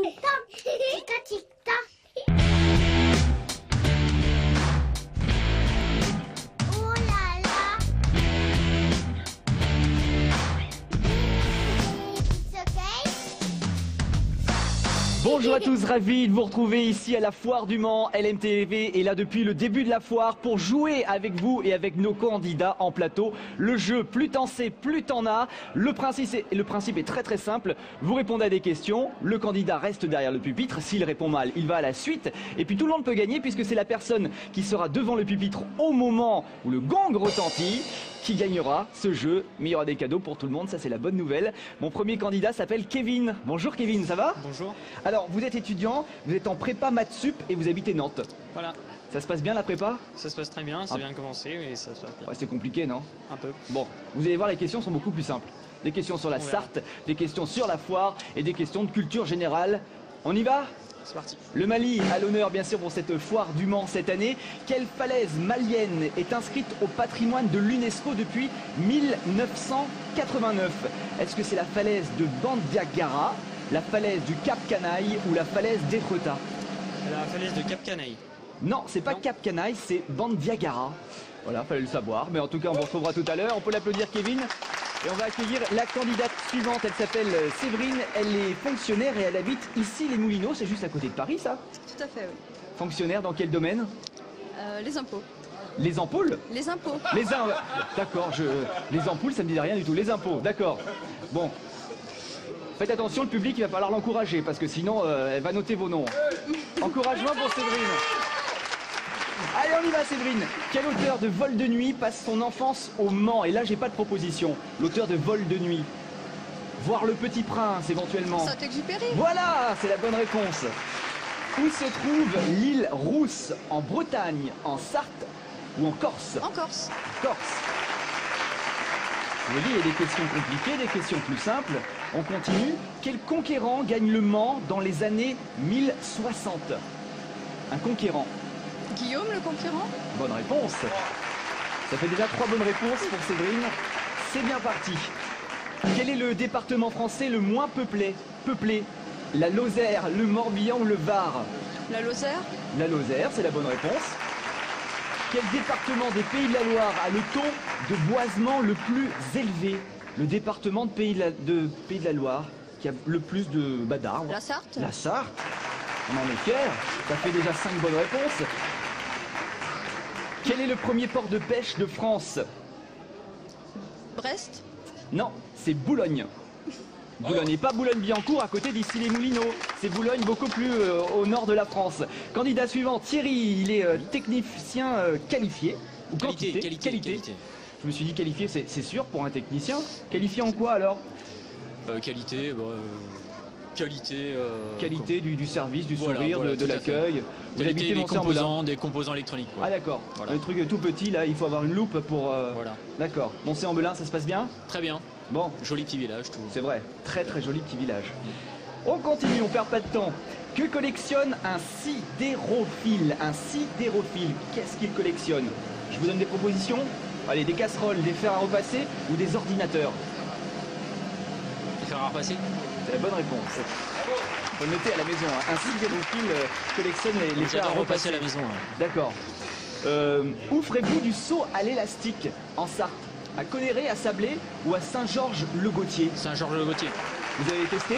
Oh là là. It's okay. Bonjour à tous, ravi de vous retrouver ici à la foire du Mans. LMTV est là depuis le début de la foire pour jouer avec vous et avec nos candidats en plateau. Le jeu, plus t'en sais, plus t'en as. Le principe est très simple. Vous répondez à des questions, le candidat reste derrière le pupitre. S'il répond mal, il va à la suite. Et puis tout le monde peut gagner puisque c'est la personne qui sera devant le pupitre au moment où le gong retentit qui gagnera ce jeu. Mais il y aura des cadeaux pour tout le monde, ça c'est la bonne nouvelle. Mon premier candidat s'appelle Kevin. Bonjour Kevin, ça va? Bonjour. Alors, vous êtes étudiant, vous êtes en prépa maths sup et vous habitez Nantes. Voilà, Ça se passe bien la prépa? ça se passe très bien, ça vient de commencer et ça se passe bien. Ouais, c'est compliqué, non? Un peu. Bon, vous allez voir, les questions sont beaucoup plus simples. Des questions sur la On verra. Sarthe, des questions sur la foire et des questions de culture générale. On y va? C'est parti. Le Mali à l'honneur bien sûr pour cette foire du Mans cette année. Quelle falaise malienne est inscrite au patrimoine de l'UNESCO depuis 1989? Est-ce que c'est la falaise de Bandiagara, la falaise du Cap Canaille ou la falaise d'Étretat? La falaise de Cap Canaille. Non, c'est pas Non. Cap Canaille, c'est Bandiagara. Voilà, fallait le savoir. Mais en tout cas, on vous retrouvera tout à l'heure. On peut l'applaudir, Kevin. Et on va accueillir la candidate suivante. Elle s'appelle Séverine. Elle est fonctionnaire et elle habite ici, les Moulineaux. C'est juste à côté de Paris, ça? Tout à fait, oui. Fonctionnaire dans quel domaine? Les impôts. Les ampoules? Les impôts. D'accord, les ampoules, ça me dit rien du tout. Les impôts, d'accord. Bon. Faites attention, le public, il va falloir l'encourager parce que sinon, elle va noter vos noms. Encouragement pour Séverine. Allez, on y va, Séverine. Quel auteur de Vol de nuit passe son enfance au Mans? Et là, j'ai pas de proposition. L'auteur de Vol de nuit. Voir Le Petit Prince, éventuellement. Saint-Exupéry. Voilà, c'est la bonne réponse. Où se trouve l'île Rousse? En Bretagne, en Sarthe ou en Corse? En Corse. Corse. Je vous dis, il y a des questions compliquées, des questions plus simples. On continue. Quel conquérant gagne le Mans dans les années 1060? Un conquérant. Guillaume le conquérant. Bonne réponse. Ça fait déjà 3 bonnes réponses pour Séverine. C'est bien parti. Quel est le département français le moins peuplé? La Lozère, le Morbihan ou le Var? La Lozère. La Lozère, c'est la bonne réponse. Quel département des Pays de la Loire a le taux de boisement le plus élevé? Le département de Pays de la Loire qui a le plus d'arbres. La Sarthe. La Sarthe. On en est fiers. Ça fait déjà 5 bonnes réponses. Quel est le premier port de pêche de France? Brest. Non, c'est Boulogne. Boulogne, et pas Boulogne-Billancourt à côté d'ici les Moulineaux. C'est Boulogne beaucoup plus au nord de la France. Candidat suivant, Thierry, il est technicien qualifié. Ou qualité. Je me suis dit qualifié, c'est sûr pour un technicien. Qualifié en quoi alors? Qualité, Qualité du service, du Voilà, sourire, voilà, de tout à l'accueil. Vous qualité habitez des Mont-Saint-Moulin. composants électroniques. Ah d'accord, Voilà. le truc tout petit là, il faut avoir une loupe pour... Voilà. D'accord, Mont-Saint-Moulin, ça se passe bien? Très bien. Bon, Joli petit village, tout. c'est vrai, très joli petit village. On continue, on perd pas de temps. Que collectionne un sidérophile? Un sidérophile, qu'est-ce qu'il collectionne? Je vous donne des propositions. Allez, des casseroles, des fers à repasser ou des ordinateurs? Les faire repasser. C'est la bonne réponse. Faut le noter à la maison, hein. Un sidérophile collectionne les fers à J'adore repasser repasser. à la maison. Hein. D'accord. Où ferez-vous du saut à l'élastique en Sarthe? À Conneré, à Sablé ou à Saint-Georges-le-Gautier? Saint-Georges-le-Gautier. Vous avez testé?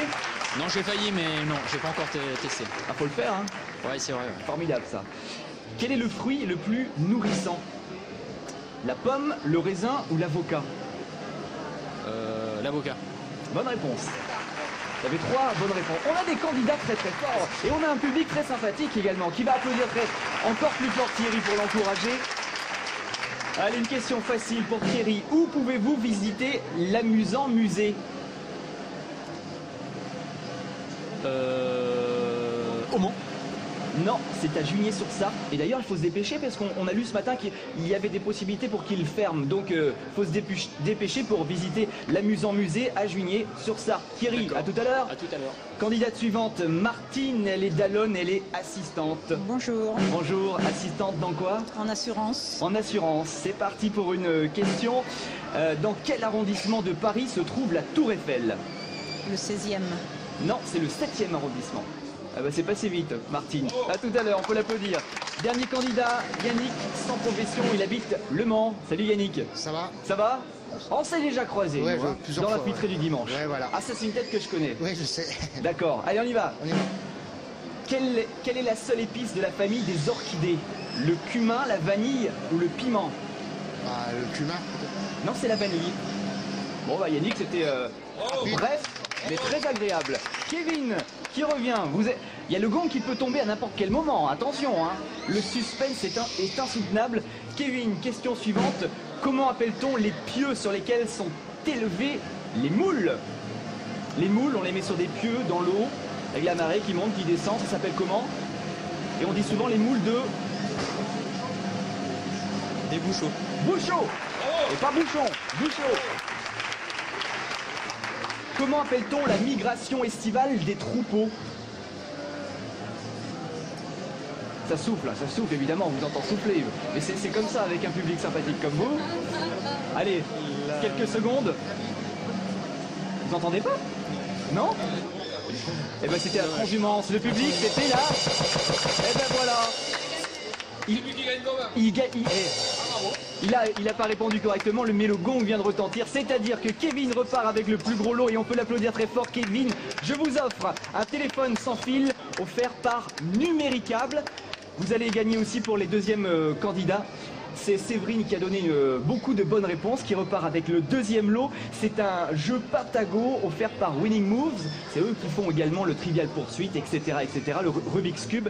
Non, j'ai failli, mais non, j'ai pas encore testé. Ah, faut le faire, hein. Ouais, c'est vrai. Ouais. Formidable ça. Quel est le fruit le plus nourrissant? La pomme, le raisin ou l'avocat? L'avocat. Bonne réponse. Vous avez 3 bonnes réponses. On a des candidats très forts et on a un public très sympathique également qui va applaudir encore plus fort Thierry pour l'encourager. Allez, une question facile pour Thierry. Où pouvez-vous visiter l'amusant musée? Au Mans. Non, c'est à Junier-sur-Sarthe. Et d'ailleurs, il faut se dépêcher parce qu'on a lu ce matin qu'il y avait des possibilités pour qu'il ferme. Donc, il faut se dépêcher pour visiter l'amusant musée à Junier-sur-Sarthe. Thierry, à tout à l'heure. À tout à l'heure. Candidate suivante, Martine, elle est d'Allonne, elle est assistante. Bonjour, Bonjour, assistante dans quoi? en assurance, En assurance. C'est parti pour une question. Dans quel arrondissement de Paris se trouve la Tour Eiffel? le 16e. Non, c'est le 7e arrondissement. Ah bah c'est passé vite, Martine. À tout à l'heure, on peut l'applaudir. Dernier candidat, Yannick, sans profession, il habite Le Mans. Salut Yannick. Ça va? Ça va? On s'est déjà croisé Ouais, nous, hein, plusieurs dans la fois, puiterie ouais. du dimanche. Ouais, voilà. Ah, ça c'est une tête que je connais. Oui, je sais. D'accord, allez on y va. On y va. Quelle est la seule épice de la famille des orchidées? Le cumin, la vanille ou le piment? Ah, le cumin, peut-être. Non, c'est la vanille. Bon bah Yannick, c'était bref, mais très agréable. Kevin, qui revient. Il y a le gong qui peut tomber à n'importe quel moment, attention, hein. Le suspense est insoutenable. Kevin, question suivante. Comment appelle-t-on les pieux sur lesquels sont élevés les moules? Les moules, on les met sur des pieux dans l'eau, avec la marée qui monte, qui descend, ça s'appelle comment? Et on dit souvent les moules de... Des bouchots. Bouchot. Et pas bouchon, bouchot. Comment appelle-t-on la migration estivale des troupeaux? Ça souffle évidemment, on vous entend souffler. Mais c'est comme ça avec un public sympathique comme vous. Allez, quelques secondes. Vous entendez pas? Non? Eh ben c'était la transhumance. Le public, c'était là. Eh ben voilà. Il a pas répondu correctement, mais le gong vient de retentir, c'est-à-dire que Kevin repart avec le plus gros lot et on peut l'applaudir très fort. Kevin, je vous offre un téléphone sans fil offert par Numéricable. Vous allez gagner aussi pour les deuxièmes candidats. C'est Séverine qui a donné beaucoup de bonnes réponses, qui repart avec le deuxième lot. C'est un jeu Patago offert par Winning Moves. C'est eux qui font également le Trivial Poursuite, etc., etc., le Rubik's Cube.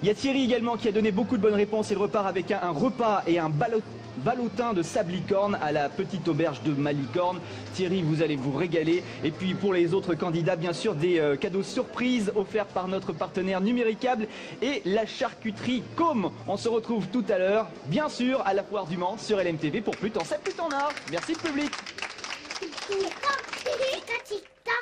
Il y a Thierry également qui a donné beaucoup de bonnes réponses. Il repart avec un repas et un ballotin de sablicorne à la petite auberge de Malicorne. Thierry, vous allez vous régaler. Et puis pour les autres candidats, bien sûr, des cadeaux surprises offerts par notre partenaire Numéricable et la charcuterie Com. On se retrouve tout à l'heure, bien sûr, à la Foire du Mans sur LMTV pour Plus t'en sais, plus t'en as. Merci le public. Tic-tac, tic-tac.